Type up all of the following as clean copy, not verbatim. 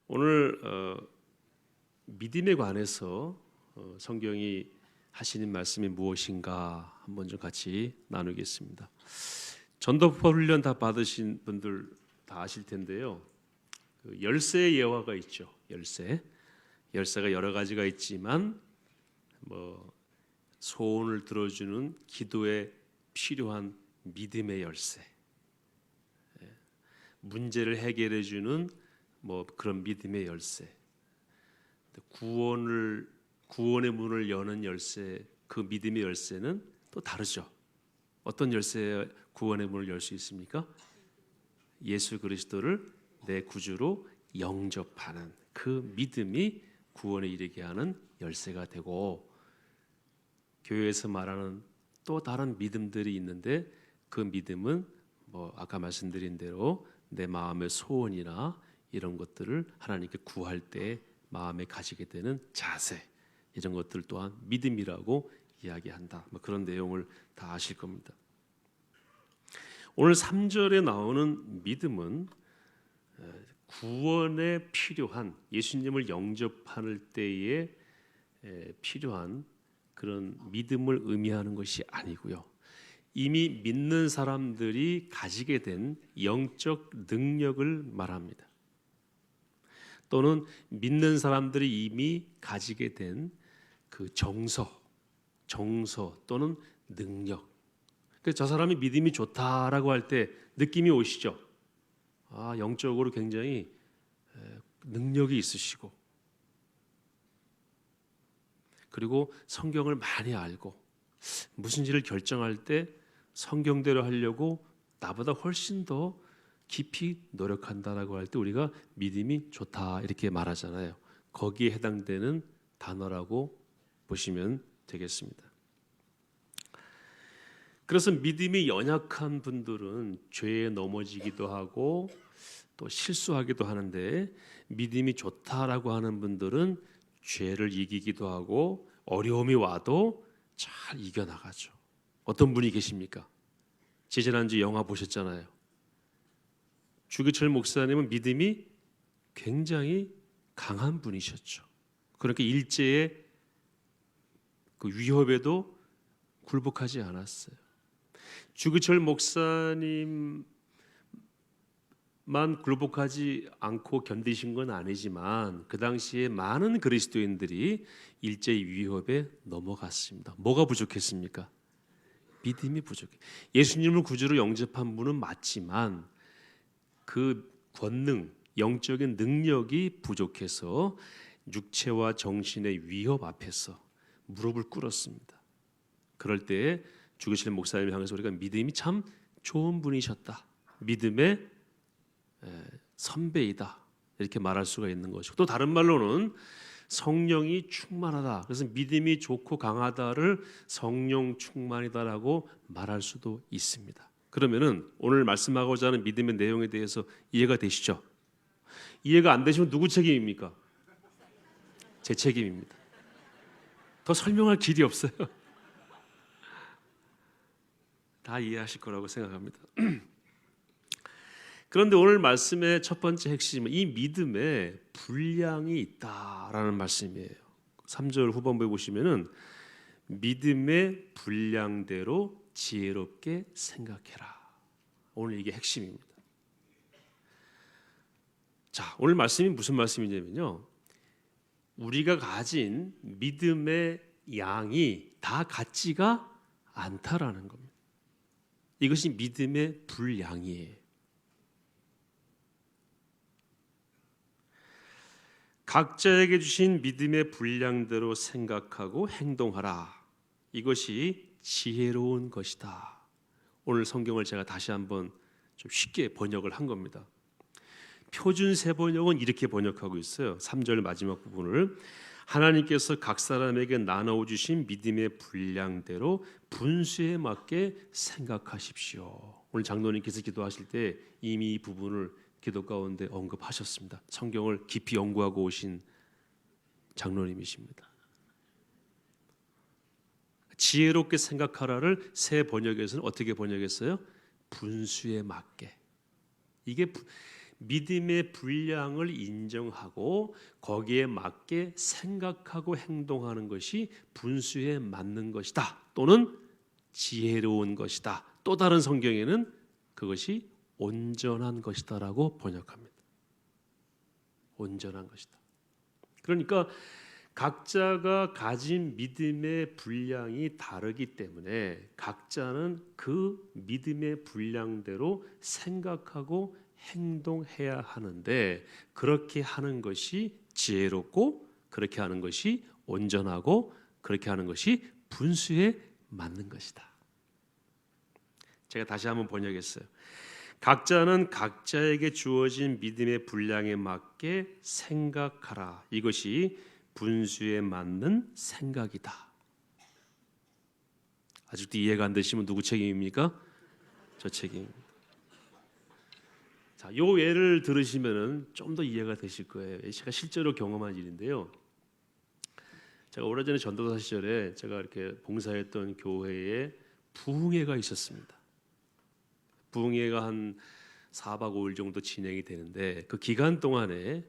오늘 믿음에 관해서 성경이 하시는 말씀이 무엇인가 한번 좀 같이 나누겠습니다. 전도파 훈련 다 받으신 분들 다 아실 텐데요. 열쇠의 예화가 있죠. 열쇠가 여러 가지가 있지만 소원을 들어주는 기도에 필요한 믿음의 열쇠, 문제를 해결해 주는 그런 믿음의 열쇠, 구원의 문을 여는 열쇠, 그 믿음의 열쇠는 또 다르죠. 어떤 열쇠에 구원의 문을 열 수 있습니까? 예수 그리스도를 내 구주로 영접하는 그 믿음이 구원에 이르게 하는 열쇠가 되고, 교회에서 말하는 또 다른 믿음들이 있는데 그 믿음은 아까 말씀드린 대로 내 마음의 소원이나 이런 것들을 하나님께 구할 때 마음에 가지게 되는 자세, 이런 것들 또한 믿음이라고 이야기한다. 그런 내용을 다 아실 겁니다. 오늘 3절에 나오는 믿음은 구원에 필요한, 예수님을 영접할 때에 필요한 그런 믿음을 의미하는 것이 아니고요, 이미 믿는 사람들이 가지게 된 영적 능력을 말합니다. 또는 믿는 사람들이 이미 가지게 된 그 정서 또는 능력. 저 사람이 믿음이 좋다라고 할 때 느낌이 오시죠? 영적으로 굉장히 능력이 있으시고, 그리고 성경을 많이 알고, 무슨 일을 결정할 때 성경대로 하려고 나보다 훨씬 더 깊이 노력한다라고 할 때 우리가 믿음이 좋다 이렇게 말하잖아요. 거기에 해당되는 단어라고 보시면 되겠습니다. 그래서 믿음이 연약한 분들은 죄에 넘어지기도 하고 또 실수하기도 하는데, 믿음이 좋다라고 하는 분들은 죄를 이기기도 하고 어려움이 와도 잘 이겨나가죠. 어떤 분이 계십니까? 지지난주 영화 보셨잖아요. 주기철 목사님은 믿음이 굉장히 강한 분이셨죠. 그렇게 일제의 그 위협에도 굴복하지 않았어요. 주기철 목사님만 굴복하지 않고 견디신 건 아니지만 그 당시에 많은 그리스도인들이 일제의 위협에 넘어갔습니다. 뭐가 부족했습니까? 믿음이 부족해. 예수님을 구주로 영접한 분은 맞지만 그 권능, 영적인 능력이 부족해서 육체와 정신의 위협 앞에서 무릎을 꿇었습니다. 그럴 때 주기철 목사님을 향해서 우리가 믿음이 참 좋은 분이셨다, 믿음의 선배이다, 이렇게 말할 수가 있는 것이고, 또 다른 말로는 성령이 충만하다, 그래서 믿음이 좋고 강하다를 성령 충만이다라고 말할 수도 있습니다. 그러면은 오늘 말씀하고자 하는 믿음의 내용에 대해서 이해가 되시죠? 이해가 안 되시면 누구 책임입니까? 제 책임입니다. 더 설명할 길이 없어요. 다 이해하실 거라고 생각합니다. 그런데 오늘 말씀의 첫 번째 핵심은 이 믿음에 분량이 있다라는 말씀이에요. 3절 후반부에 보시면은 믿음의 분량대로 지혜롭게 생각해라. 오늘 이게 핵심입니다. 자, 오늘 말씀이 무슨 말씀이냐면요, 우리가 가진 믿음의 양이 다 같지가 않다라는 겁니다. 이것이 믿음의 분량이에요. 각자에게 주신 믿음의 분량대로 생각하고 행동하라. 이것이 지혜로운 것이다. 오늘 성경을 제가 다시 한번 좀 쉽게 번역을 한 겁니다. 표준 세 번역은 이렇게 번역하고 있어요. 3절 마지막 부분을 하나님께서 각 사람에게 나눠 주신 믿음의 분량대로 분수에 맞게 생각하십시오. 오늘 장로님께서 기도하실 때 이미 이 부분을 기도 가운데 언급하셨습니다. 성경을 깊이 연구하고 오신 장로님이십니다. 지혜롭게 생각하라를 새 번역에서는 어떻게 번역했어요? 분수에 맞게. 이게 믿음의 분량을 인정하고 거기에 맞게 생각하고 행동하는 것이 분수에 맞는 것이다. 또는 지혜로운 것이다. 또 다른 성경에는 그것이 온전한 것이다라고 번역합니다. 온전한 것이다. 그러니까 각자가 가진 믿음의 분량이 다르기 때문에 각자는 그 믿음의 분량대로 생각하고 행동해야 하는데, 그렇게 하는 것이 지혜롭고 그렇게 하는 것이 온전하고 그렇게 하는 것이 분수에 맞는 것이다. 제가 다시 한번 번역했어요. 각자는 각자에게 주어진 믿음의 분량에 맞게 생각하라. 이것이 분수에 맞는 생각이다. 아직도 이해가 안 되시면 누구 책임입니까? 저 책임입니다. 자, 요 예를 들으시면은 좀 더 이해가 되실 거예요. 제가 실제로 경험한 일인데요. 제가 오래전에 전도사 시절에 제가 이렇게 봉사했던 교회에 부흥회가 있었습니다. 부흥회가 한 4박 5일 정도 진행이 되는데, 그 기간 동안에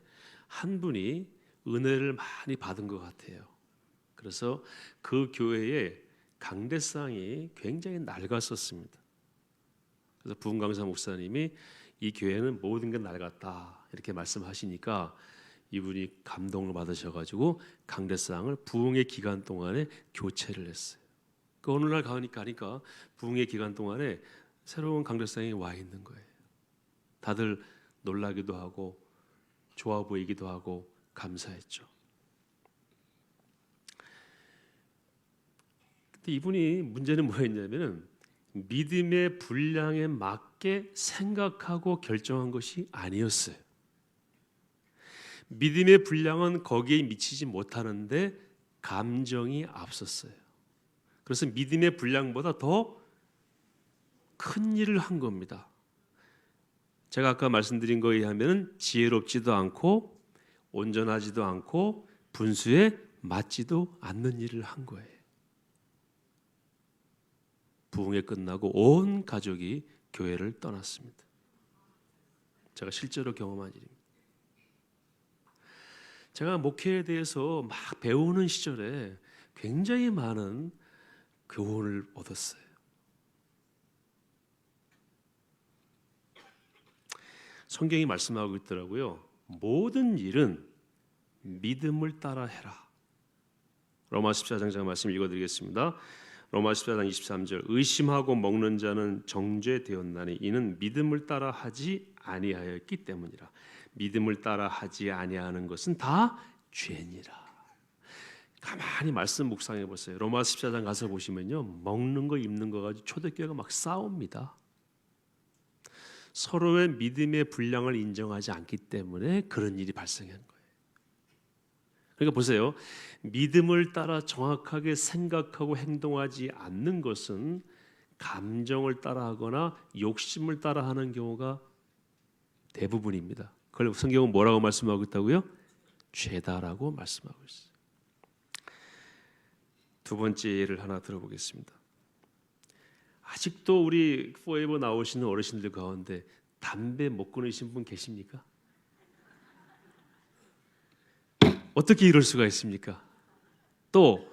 한 분이 은혜를 많이 받은 것 같아요. 그래서 그 교회에 강대상이 굉장히 낡았었습니다. 그래서 부흥 강사 목사님이 이 교회는 모든 게 낡았다 이렇게 말씀하시니까 이분이 감동을 받으셔가지고 강대상을 부흥의 기간 동안에 교체를 했어요. 그 어느 날 가니까 부흥의 기간 동안에 새로운 강대상이 와 있는 거예요. 다들 놀라기도 하고 좋아 보이기도 하고 감사했죠. 근데 이분이 문제는 뭐였냐면은 믿음의 분량에 맞게 생각하고 결정한 것이 아니었어요. 믿음의 분량은 거기에 미치지 못하는데 감정이 앞섰어요. 그래서 믿음의 분량보다 더 큰 일을 한 겁니다. 제가 아까 말씀드린 거에 의하면 지혜롭지도 않고 온전하지도 않고 분수에 맞지도 않는 일을 한 거예요. 부흥회 끝나고 온 가족이 교회를 떠났습니다. 제가 실제로 경험한 일입니다. 제가 목회에 대해서 막 배우는 시절에 굉장히 많은 교훈을 얻었어요. 성경이 말씀하고 있더라고요. 모든 일은 믿음을 따라 해라. 로마 14장 제가 말씀 읽어드리겠습니다. 로마 14장 23절 의심하고 먹는 자는 정죄되었나니 이는 믿음을 따라 하지 아니하였기 때문이라. 믿음을 따라 하지 아니하는 것은 다 죄니라. 가만히 말씀 묵상해 보세요. 로마 14장 가서 보시면요, 먹는 거 입는 거 가지고 초대교회가 막 싸웁니다. 서로의 믿음의 분량을 인정하지 않기 때문에 그런 일이 발생한 거예요. 그러니까 보세요. 믿음을 따라 정확하게 생각하고 행동하지 않는 것은 감정을 따라하거나 욕심을 따라하는 경우가 대부분입니다. 그걸 성경은 뭐라고 말씀하고 있다고요? 죄다라고 말씀하고 있어요. 두 번째 예를 하나 들어보겠습니다. 아직도 우리 포에버 나오시는 어르신들 가운데 담배 못 끊으신 분 계십니까? 어떻게 이럴 수가 있습니까? 또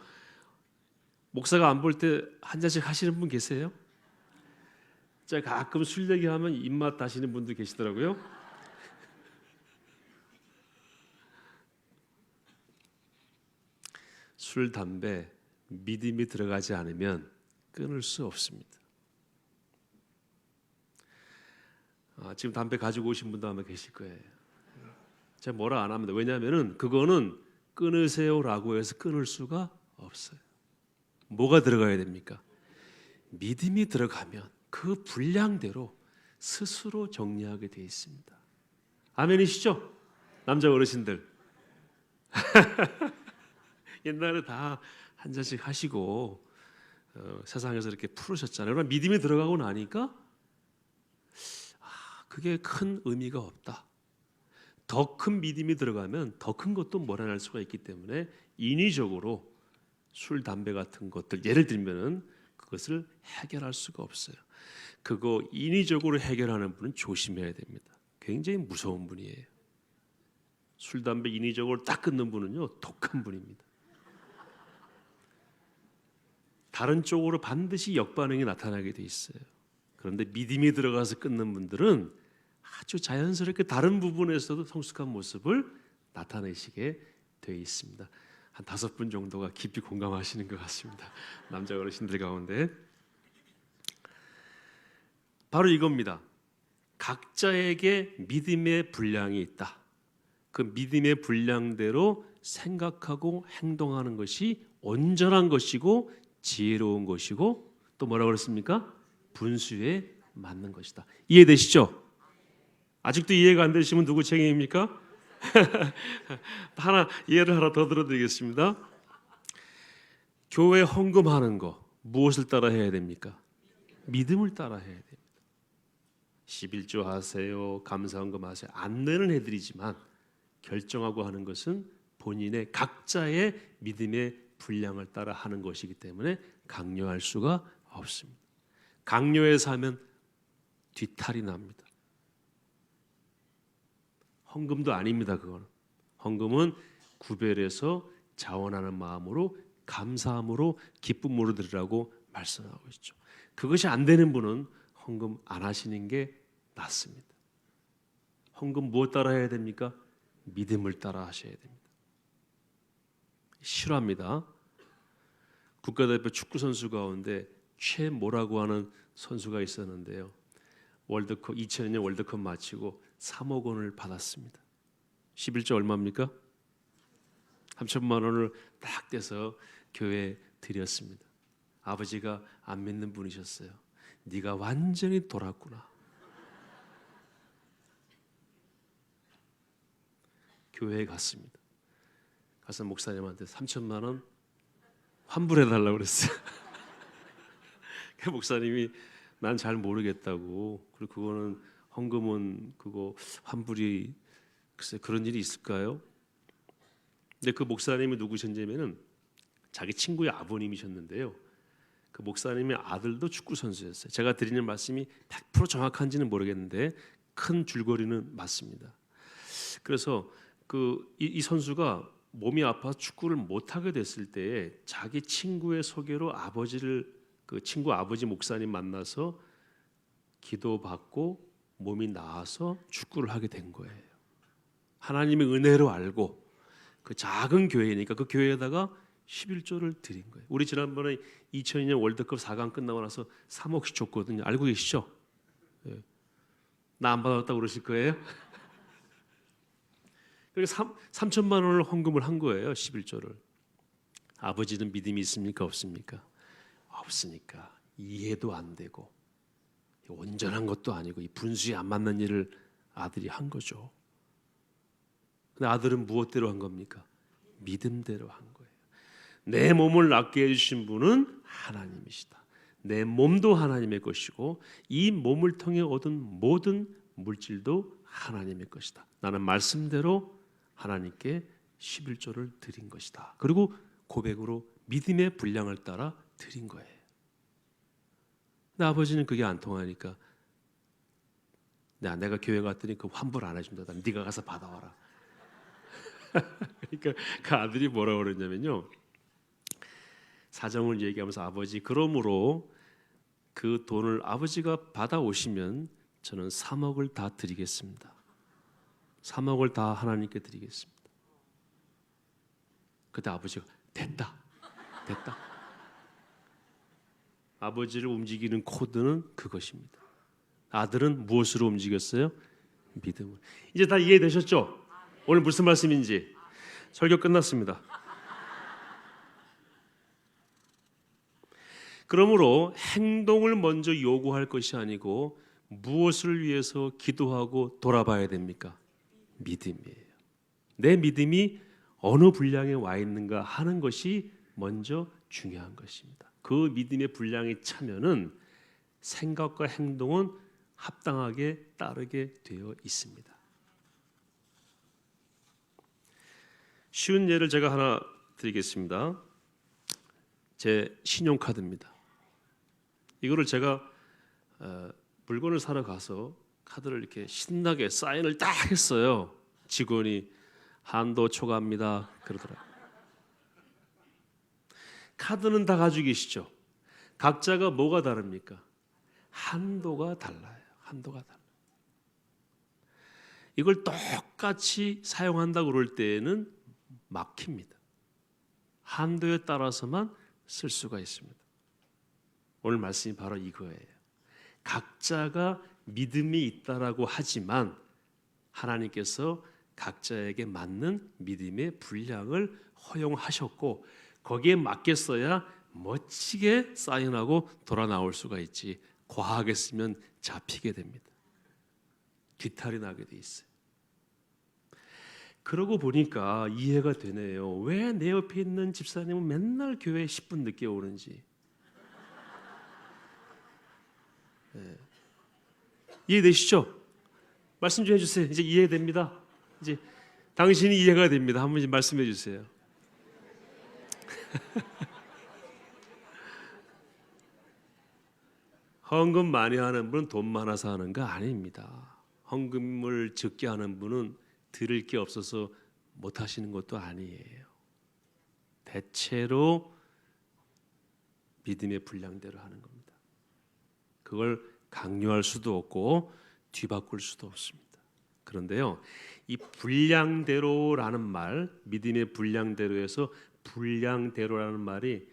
목사가 안 볼 때 한 잔씩 하시는 분 계세요? 제가 가끔 술 얘기하면 입맛 다시는 분들 계시더라고요. 술, 담배 믿음이 들어가지 않으면 끊을 수 없습니다. 지금 담배 가지고 오신 분도 아마 계실 거예요. 제가 뭐라 안 합니다. 왜냐하면 그거는 끊으세요라고 해서 끊을 수가 없어요. 뭐가 들어가야 됩니까? 믿음이 들어가면 그 분량대로 스스로 정리하게 되어 있습니다. 아멘이시죠? 남자 어르신들. 옛날에 다 한 잔씩 하시고 세상에서 이렇게 푸르셨잖아요. 그러나 믿음이 들어가고 나니까 그게 큰 의미가 없다. 더 큰 믿음이 들어가면 더 큰 것도 몰아낼 수가 있기 때문에 인위적으로 술, 담배 같은 것들 예를 들면은 그것을 해결할 수가 없어요. 그거 인위적으로 해결하는 분은 조심해야 됩니다. 굉장히 무서운 분이에요. 술, 담배 인위적으로 딱 끊는 분은요 독한 분입니다. 다른 쪽으로 반드시 역반응이 나타나게 돼 있어요. 그런데 믿음이 들어가서 끊는 분들은 아주 자연스럽게 다른 부분에서도 성숙한 모습을 나타내시게 되어 있습니다. 한 5분 정도가 깊이 공감하시는 것 같습니다. 남자 어르신들 가운데 바로 이겁니다. 각자에게 믿음의 분량이 있다. 그 믿음의 분량대로 생각하고 행동하는 것이 온전한 것이고 지혜로운 것이고 또 뭐라고 그랬습니까? 분수에 맞는 것이다. 이해되시죠? 아직도 이해가 안 되시면 누구 책임입니까? 예를 하나 더 들어드리겠습니다. 교회 헌금하는 거 무엇을 따라 해야 됩니까? 믿음을 따라 해야 됩니다. 11조 하세요, 감사헌금 하세요. 안내는 해드리지만 결정하고 하는 것은 본인의 각자의 믿음의 분량을 따라 하는 것이기 때문에 강요할 수가 없습니다. 강요해서 하면 뒤탈이 납니다. 헌금도 아닙니다. 그거는 헌금은 구별해서 자원하는 마음으로 감사함으로 기쁨으로 드리라고 말씀하고 있죠. 그것이 안 되는 분은 헌금 안 하시는 게 낫습니다. 헌금 무엇 따라 해야 됩니까? 믿음을 따라 하셔야 됩니다. 싫어합니다. 국가대표 축구 선수 가운데 최모라고 하는 선수가 있었는데요. 2002년 월드컵 마치고 3억 원을 받았습니다. 11조 얼마입니까? 3천만 원을 딱 떼서 교회에 드렸습니다. 아버지가 안 믿는 분이셨어요. 네가 완전히 돌았구나. 교회에 갔습니다. 가서 목사님한테 3천만 원 환불해달라고 그랬어요. 그 목사님이 난 잘 모르겠다고. 그리고 그거는 헌금은 그거 환불이 글쎄 그런 일이 있을까요? 근데 그 목사님이 누구셨냐면은 자기 친구의 아버님이셨는데요. 그 목사님의 아들도 축구 선수였어요. 제가 드리는 말씀이 100% 정확한지는 모르겠는데 큰 줄거리는 맞습니다. 그래서 이 선수가 몸이 아파서 축구를 못 하게 됐을 때에 자기 친구의 소개로 그 친구 아버지 목사님 만나서 기도받고 몸이 나아서 축구를 하게 된 거예요. 하나님의 은혜로 알고 그 작은 교회니까 그 교회에다가 11조를 드린 거예요. 우리 지난번에 2002년 월드컵 4강 끝나고 나서 3억씩 줬거든요. 알고 계시죠? 예. 나 안 받았다고 그러실 거예요? 그래서 3천만 원을 헌금을 한 거예요. 11조를. 아버지는 믿음이 있습니까? 없습니까? 없으니까 이해도 안 되고 온전한 것도 아니고 이 분수에 안 맞는 일을 아들이 한 거죠. 근데 아들은 무엇대로 한 겁니까? 믿음대로 한 거예요. 내 몸을 낫게 해주신 분은 하나님이시다. 내 몸도 하나님의 것이고 이 몸을 통해 얻은 모든 물질도 하나님의 것이다. 나는 말씀대로 하나님께 11조를 드린 것이다. 그리고 고백으로 믿음의 분량을 따라 드린 거예요. 근데 아버지는 그게 안 통하니까 내가 교회 갔더니 그 환불 안 해준다. 네가 가서 받아와라. 그러니까 그 아들이 뭐라고 그랬냐면요. 사정을 얘기하면서 아버지 그러므로 그 돈을 아버지가 받아오시면 저는 3억을 다 드리겠습니다. 3억을 다 하나님께 드리겠습니다. 그때 아버지가 됐다. 아버지를 움직이는 코드는 그것입니다. 아들은 무엇으로 움직였어요? 믿음으로. 이제 다 이해되셨죠? 오늘 무슨 말씀인지. 설교 끝났습니다. 그러므로 행동을 먼저 요구할 것이 아니고 무엇을 위해서 기도하고 돌아봐야 됩니까? 믿음이에요. 내 믿음이 어느 분량에 와 있는가 하는 것이 먼저 중요한 것입니다. 그 믿음의 분량이 차면은 생각과 행동은 합당하게 따르게 되어 있습니다. 쉬운 예를 제가 하나 드리겠습니다. 제 신용카드입니다. 이거를 제가 물건을 사러 가서 카드를 이렇게 신나게 사인을 딱 했어요. 직원이 한도 초과합니다 그러더라고요. 카드는 다 가지고 계시죠. 각자가 뭐가 다릅니까? 한도가 달라요. 한도가 달라요. 이걸 똑같이 사용한다고 그럴 때에는 막힙니다. 한도에 따라서만 쓸 수가 있습니다. 오늘 말씀이 바로 이거예요. 각자가 믿음이 있다라고 하지만 하나님께서 각자에게 맞는 믿음의 분량을 허용하셨고 거기에 맞게 써야 멋지게 사인하고 돌아 나올 수가 있지, 과하게 쓰면 잡히게 됩니다. 뒤탈이 나게 돼 있어요. 그러고 보니까 이해가 되네요. 왜 내 옆에 있는 집사님은 맨날 교회에 10분 늦게 오는지. 네. 이해되시죠? 말씀 좀 해주세요. 이제 이해됩니다. 이제 당신이 이해가 됩니다. 한번 말씀해 주세요. 헌금 많이 하는 분은 돈 많아서 하는 거 아닙니다. 헌금을 적게 하는 분은 들을 게 없어서 못 하시는 것도 아니에요. 대체로 믿음의 분량대로 하는 겁니다. 그걸 강요할 수도 없고 뒤바꿀 수도 없습니다. 그런데요, 이 분량대로라는 말, 믿음의 분량대로에서 분량대로라는 말이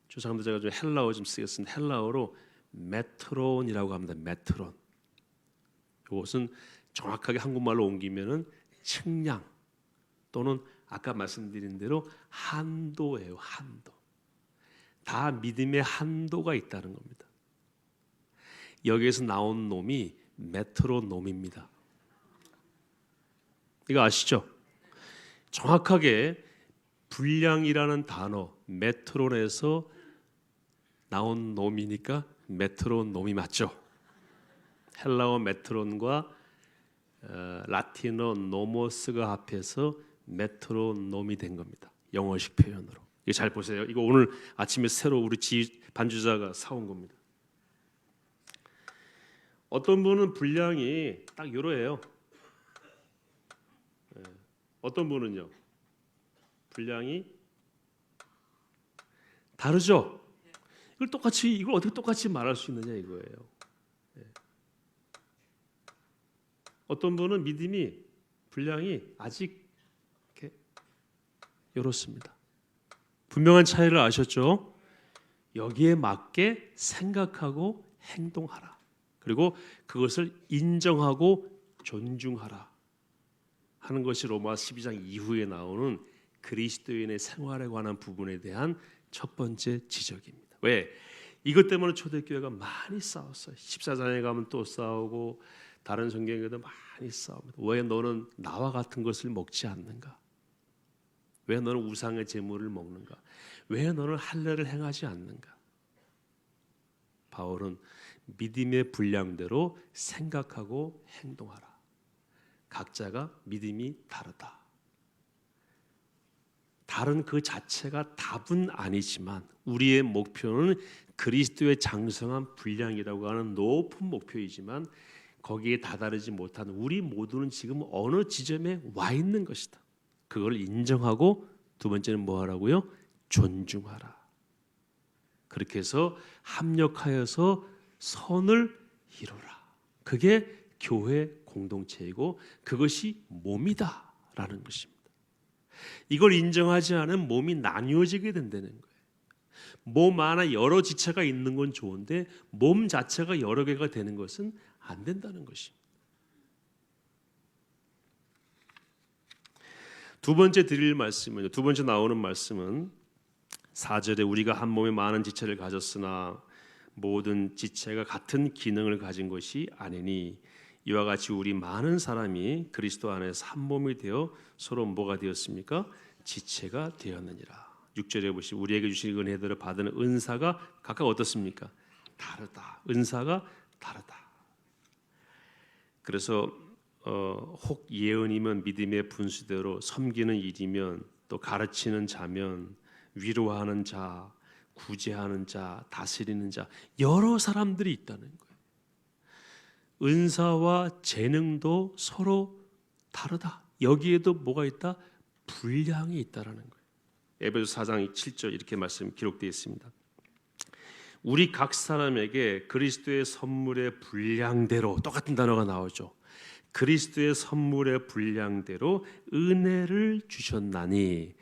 조상도 제가 좀 헬라어 좀 쓰겠습니다. 헬라어로 메트론이라고 합니다. 메트론. 이것은 정확하게 한국말로 옮기면은 측량 또는 아까 말씀드린 대로 한도예요. 한도. 다 믿음의 한도가 있다는 겁니다. 여기에서 나온 놈이 메트로놈입니다. 이거 아시죠? 정확하게 분량이라는 단어 메트론에서 나온 놈이니까 메트로놈이 맞죠? 헬라어 메트론과 라틴어 노모스가 합해서 메트로놈이 된 겁니다. 영어식 표현으로. 이거 잘 보세요. 이거 오늘 아침에 새로 우리 반주자가 사온 겁니다. 어떤 분은 분량이 딱 이러해요. 어떤 분은요, 분량이 다르죠. 이걸 어떻게 똑같이 말할 수 있느냐 이거예요. 어떤 분은 믿음이 분량이 아직 이렇게 이렇습니다. 분명한 차이를 아셨죠? 여기에 맞게 생각하고 행동하라. 그리고 그것을 인정하고 존중하라 하는 것이 로마 12장 이후에 나오는 그리스도인의 생활에 관한 부분에 대한 첫 번째 지적입니다. 왜? 이것 때문에 초대교회가 많이 싸웠어요. 14장에 가면 또 싸우고 다른 성경에도 많이 싸웁니다. 왜 너는 나와 같은 것을 먹지 않는가? 왜 너는 우상의 제물을 먹는가? 왜 너는 할례를 행하지 않는가? 바울은 믿음의 분량대로 생각하고 행동하라. 각자가 믿음이 다르다. 다른 그 자체가 답은 아니지만 우리의 목표는 그리스도의 장성한 분량이라고 하는 높은 목표이지만 거기에 다다르지 못한 우리 모두는 지금 어느 지점에 와 있는 것이다. 그걸 인정하고 두 번째는 뭐 하라고요? 존중하라. 그렇게 해서 합력하여서 선을 이루라. 그게 교회 공동체이고 그것이 몸이다라는 것입니다. 이걸 인정하지 않으면 몸이 나뉘어지게 된다는 거예요. 몸 안에 여러 지체가 있는 건 좋은데 몸 자체가 여러 개가 되는 것은 안 된다는 것입니다. 두 번째 드릴 말씀은, 두 번째 나오는 말씀은 4절에 우리가 한 몸에 많은 지체를 가졌으나 모든 지체가 같은 기능을 가진 것이 아니니 이와 같이 우리 많은 사람이 그리스도 안에서 한 몸이 되어 서로 뭐가 되었습니까? 지체가 되었느니라. 6절에 보시 우리에게 주신 은혜대로 받은 은사가 각각 어떻습니까? 다르다. 은사가 다르다. 그래서 혹 예언이면 믿음의 분수대로, 섬기는 일이면, 또 가르치는 자면, 위로하는 자, 구제하는 자, 다스리는 자, 여러 사람들이 있다는 거예요. 은사와 재능도 서로 다르다. 여기에도 뭐가 있다? 분량이 있다라는 거예요. 에베소 4장 7절 이렇게 말씀 기록되어 있습니다. 우리 각 사람에게 그리스도의 선물의 분량대로, 똑같은 단어가 나오죠. 그리스도의 선물의 분량대로 은혜를 주셨나니,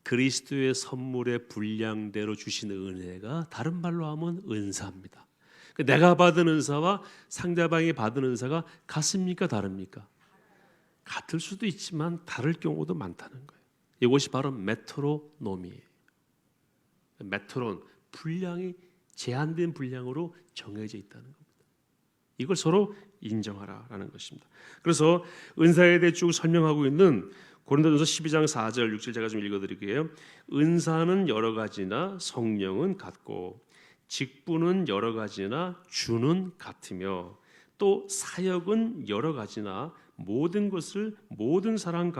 그리스도의 선물의 분량대로 주신 은혜가 다른 말로 하면 은사입니다. 내가 받은 은사와 상대방이 받은 은사가 같습니까? 다릅니까? 같을 수도 있지만 다를 경우도 많다는 거예요. 이것이 바로 메트로놈이에요. 메트론, 분량이 제한된 분량으로 정해져 있다는 겁니다. 이걸 서로 인정하라라는 것입니다. 그래서 은사에 대해 쭉 설명하고 있는 고린도전서 12장 4절 6절 제가 좀 읽어드릴게요. 은사는 여러 가지나 성령은 같고 직분은 여러 가지나 주는 같으며 또 사역은 여러 가지나 모든 것을 모든 사람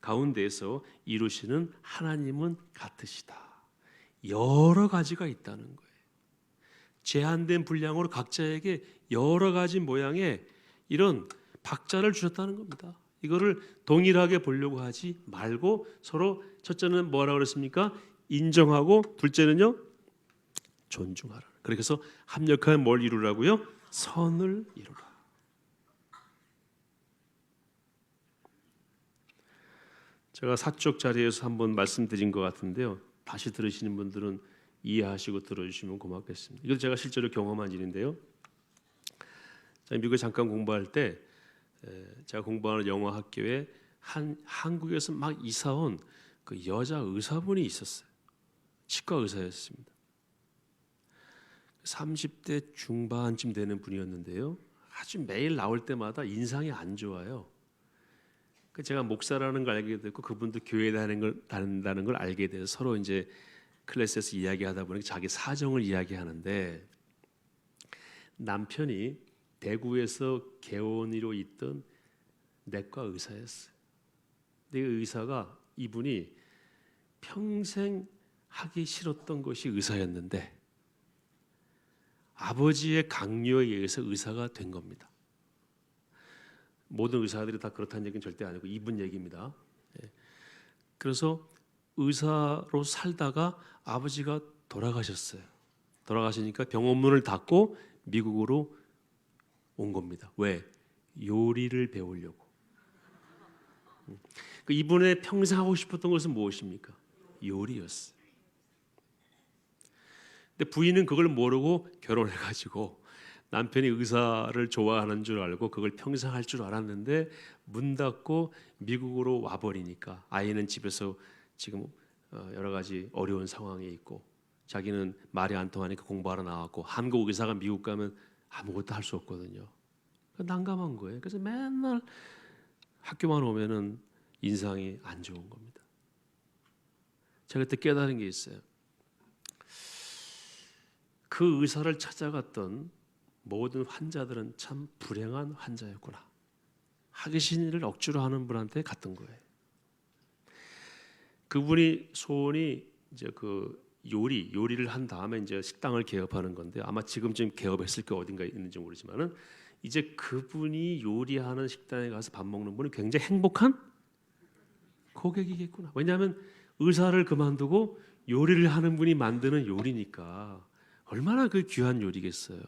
가운데에서 이루시는 하나님은 같으시다. 여러 가지가 있다는 거예요. 제한된 분량으로 각자에게 여러 가지 모양의 이런 박자를 주셨다는 겁니다. 이거를 동일하게 보려고 하지 말고 서로, 첫째는 뭐라고 그랬습니까? 인정하고, 둘째는요, 존중하라. 그래서 합력하여 뭘 이루라고요? 선을 이루라. 제가 사적 자리에서 한번 말씀드린 것 같은데요, 다시 들으시는 분들은 이해하시고 들어주시면 고맙겠습니다. 이걸 제가 실제로 경험한 일인데요, 제가 미국에 잠깐 공부할 때 제가 공부하는 영어 학교에 한국에서 막 이사 온 그 여자 의사분이 있었어요. 치과 의사였습니다. 30대 중반쯤 되는 분이었는데요, 아주 매일 나올 때마다 인상이 안 좋아요. 제가 목사라는 걸 알게 됐고 그분도 교회에 다닌다는 걸 알게 돼서 서로 이제 클래스에서 이야기하다 보니까 자기 사정을 이야기하는데, 남편이 대구에서 개원의로 있던 내과 의사였어요. 근데 그 의사가, 이분이 평생 하기 싫었던 것이 의사였는데 아버지의 강요에 의해서 의사가 된 겁니다. 모든 의사들이 다 그렇다는 얘기는 절대 아니고 이분 얘기입니다. 그래서 의사로 살다가 아버지가 돌아가셨어요. 돌아가시니까 병원문을 닫고 미국으로 온 겁니다. 왜? 요리를 배우려고. 이분의 평생 하고 싶었던 것은 무엇입니까? 요리였어요. 근데 부인은 그걸 모르고 결혼해가지고 남편이 의사를 좋아하는 줄 알고 그걸 평생 할 줄 알았는데 문 닫고 미국으로 와버리니까 아이는 집에서 지금 여러 가지 어려운 상황에 있고, 자기는 말이 안 통하니까 공부하러 나왔고, 한국 의사가 미국 가면 아무것도 할 수 없거든요. 난감한 거예요. 그래서 맨날 학교만 오면은 인상이 안 좋은 겁니다. 제가 그때 깨달은 게 있어요. 그 의사를 찾아갔던 모든 환자들은 참 불행한 환자였구나. 하기 싫은 일을 억지로 하는 분한테 갔던 거예요. 그분이 소원이 이제 그 요리를 한 다음에 이제 식당을 개업하는 건데, 아마 지금쯤 개업했을 게 어딘가에 있는지 모르지만은 이제 그분이 요리하는 식당에 가서 밥 먹는 분은 굉장히 행복한 고객이겠구나. 왜냐하면 의사를 그만두고 요리를 하는 분이 만드는 요리니까 얼마나 그 귀한 요리겠어요.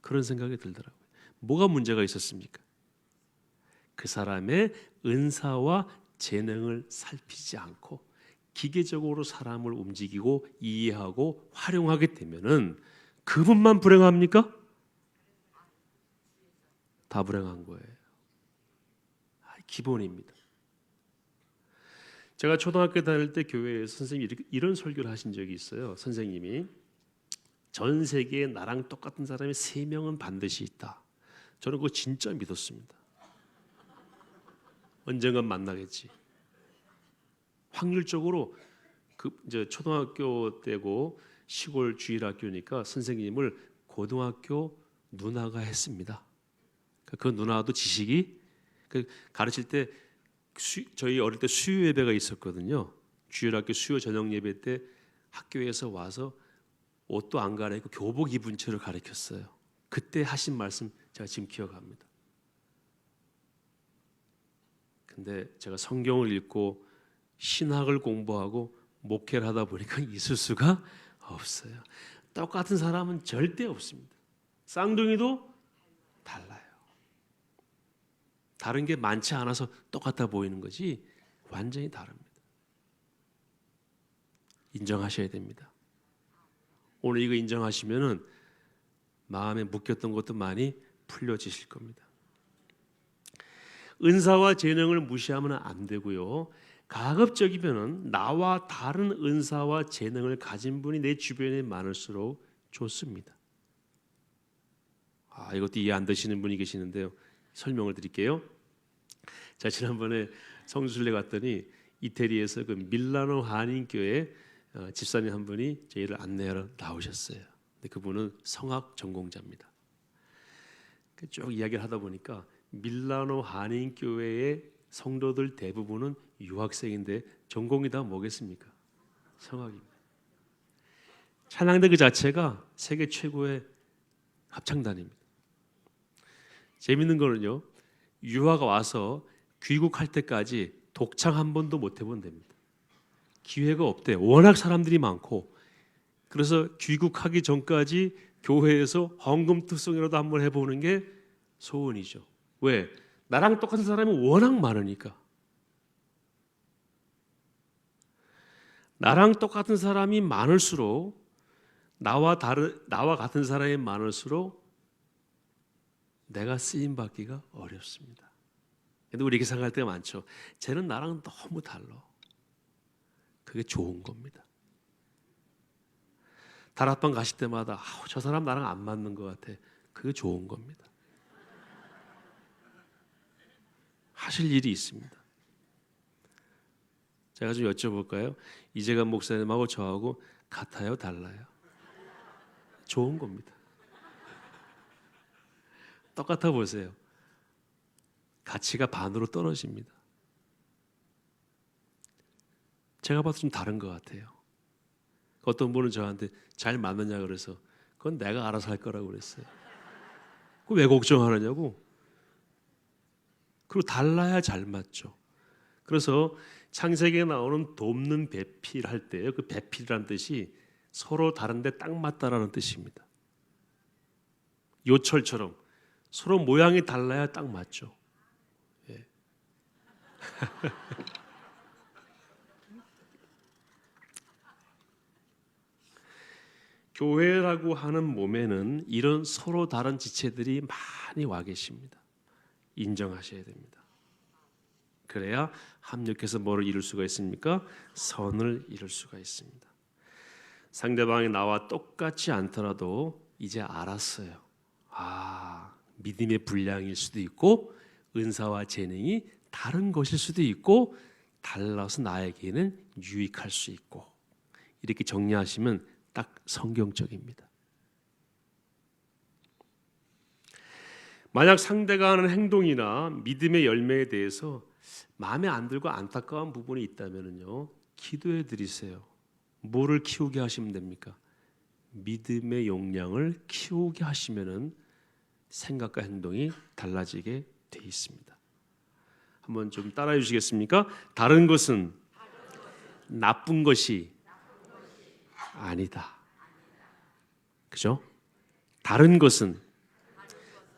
그런 생각이 들더라고요. 뭐가 문제가 있었습니까? 그 사람의 은사와 재능을 살피지 않고 기계적으로 사람을 움직이고 이해하고 활용하게 되면은 그분만 불행합니까? 다 불행한 거예요. 기본입니다. 제가 초등학교 다닐 때 교회에서 선생님이 이런 설교를 하신 적이 있어요. 선생님이, 전 세계에 나랑 똑같은 사람이 3명은 반드시 있다. 저는 그거 진짜 믿었습니다. 언젠간 만나겠지. 확률적으로 그 이제 초등학교 때고 시골 주일학교니까 선생님을 고등학교 누나가 했습니다. 그 누나도 지식이, 가르칠 때 저희 어릴 때 수요 예배가 있었거든요. 주일학교 수요 저녁 예배 때 학교에서 와서 옷도 안 갈아입고 교복 입은 채로 가르쳤어요. 그때 하신 말씀 제가 지금 기억합니다. 근데 제가 성경을 읽고 신학을 공부하고 목회를 하다 보니까 있을 수가 없어요. 똑같은 사람은 절대 없습니다. 쌍둥이도 달라요. 다른 게 많지 않아서 똑같아 보이는 거지 완전히 다릅니다. 인정하셔야 됩니다. 오늘 이거 인정하시면은 마음에 묶였던 것도 많이 풀려지실 겁니다. 은사와 재능을 무시하면 안 되고요. 가급적이면은 나와 다른 은사와 재능을 가진 분이 내 주변에 많을수록 좋습니다. 이것도 이해 안 되시는 분이 계시는데요. 설명을 드릴게요. 자, 지난번에 성수순례 갔더니 이태리에서 그 밀라노 한인교회 집사님 한 분이 저희를 안내하러 나오셨어요. 근데 그분은 성악 전공자입니다. 쭉 이야기를 하다 보니까 밀라노 한인교회의 성도들 대부분은 유학생인데 전공이 다 뭐겠습니까? 성악입니다. 찬양대 그 자체가 세계 최고의 합창단입니다. 재밌는 거는요, 유아가 와서 귀국할 때까지 독창 한 번도 못 해본답니다. 기회가 없대요. 워낙 사람들이 많고. 그래서 귀국하기 전까지 교회에서 헌금투성이라도 한번 해보는 게 소원이죠. 왜? 나랑 똑같은 사람이 워낙 많으니까. 나랑 똑같은 사람이 많을수록 나와 같은 사람이 많을수록 내가 쓰임 받기가 어렵습니다. 근데 우리 이렇게 생각할 때가 많죠. 쟤는 나랑 너무 달라. 그게 좋은 겁니다. 다락방 가실 때마다 저 사람 나랑 안 맞는 것 같아. 그게 좋은 겁니다. 하실 일이 있습니다. 제가 좀 여쭤볼까요? 이재관 목사님하고 저하고 같아요, 달라요? 좋은 겁니다. 똑같아 보세요. 가치가 반으로 떨어집니다. 제가 봐도 좀 다른 것 같아요. 어떤 분은 저한테 잘 맞느냐 그래서 그건 내가 알아서 할 거라고 그랬어요. 그거 왜 걱정하느냐고. 그리고 달라야 잘 맞죠. 그래서 창세기에 나오는 돕는 배필 할 때요, 그 배필이라는 뜻이 서로 다른데 딱 맞다라는 뜻입니다. 요철처럼 서로 모양이 달라야 딱 맞죠. 예. 교회라고 하는 몸에는 이런 서로 다른 지체들이 많이 와 계십니다. 인정하셔야 됩니다. 그래야 합력해서 뭐를 이룰 수가 있습니까? 선을 이룰 수가 있습니다. 상대방이 나와 똑같지 않더라도 이제 알았어요. 믿음의 분량일 수도 있고 은사와 재능이 다른 것일 수도 있고 달라서 나에게는 유익할 수 있고, 이렇게 정리하시면 딱 성경적입니다. 만약 상대가 하는 행동이나 믿음의 열매에 대해서 마음에 안 들고 안타까운 부분이 있다면요, 기도해 드리세요. 뭐를 키우게 하시면 됩니까? 믿음의 용량을 키우게 하시면은 생각과 행동이 달라지게 돼 있습니다. 한번 좀 따라해 주시겠습니까? 다른 것은 나쁜 것이 아니다. 그죠? 다른 것은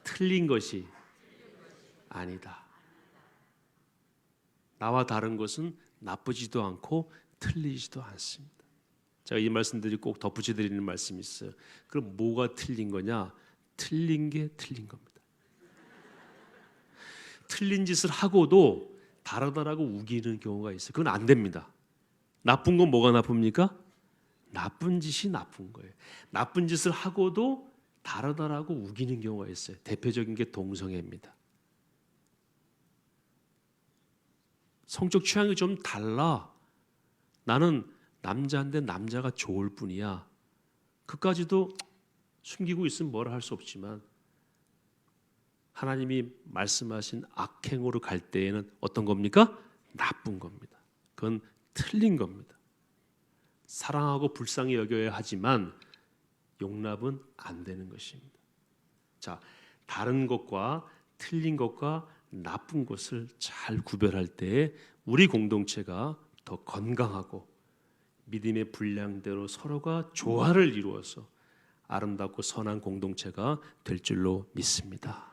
틀린 것이 아니다. 나와 다른 것은 나쁘지도 않고 틀리지도 않습니다. 제가 이 말씀들이 꼭 덧붙여 드리는 말씀이 있어요. 그럼 뭐가 틀린 거냐? 틀린 게 틀린 겁니다. 틀린 짓을 하고도 다르다라고 우기는 경우가 있어요. 그건 안 됩니다. 나쁜 건 뭐가 나쁩니까? 나쁜 짓이 나쁜 거예요. 나쁜 짓을 하고도 다르다라고 우기는 경우가 있어요. 대표적인 게 동성애입니다. 성적 취향이 좀 달라. 나는 남자인데 남자가 좋을 뿐이야. 그까지도 숨기고 있으면 뭐라 할 수 없지만 하나님이 말씀하신 악행으로 갈 때에는 어떤 겁니까? 나쁜 겁니다. 그건 틀린 겁니다. 사랑하고 불쌍히 여겨야 하지만 용납은 안 되는 것입니다. 자, 바른 것과 틀린 것과 나쁜 것을 잘 구별할 때 우리 공동체가 더 건강하고 믿음의 분량대로 서로가 조화를 이루어서 아름답고 선한 공동체가 될 줄로 믿습니다.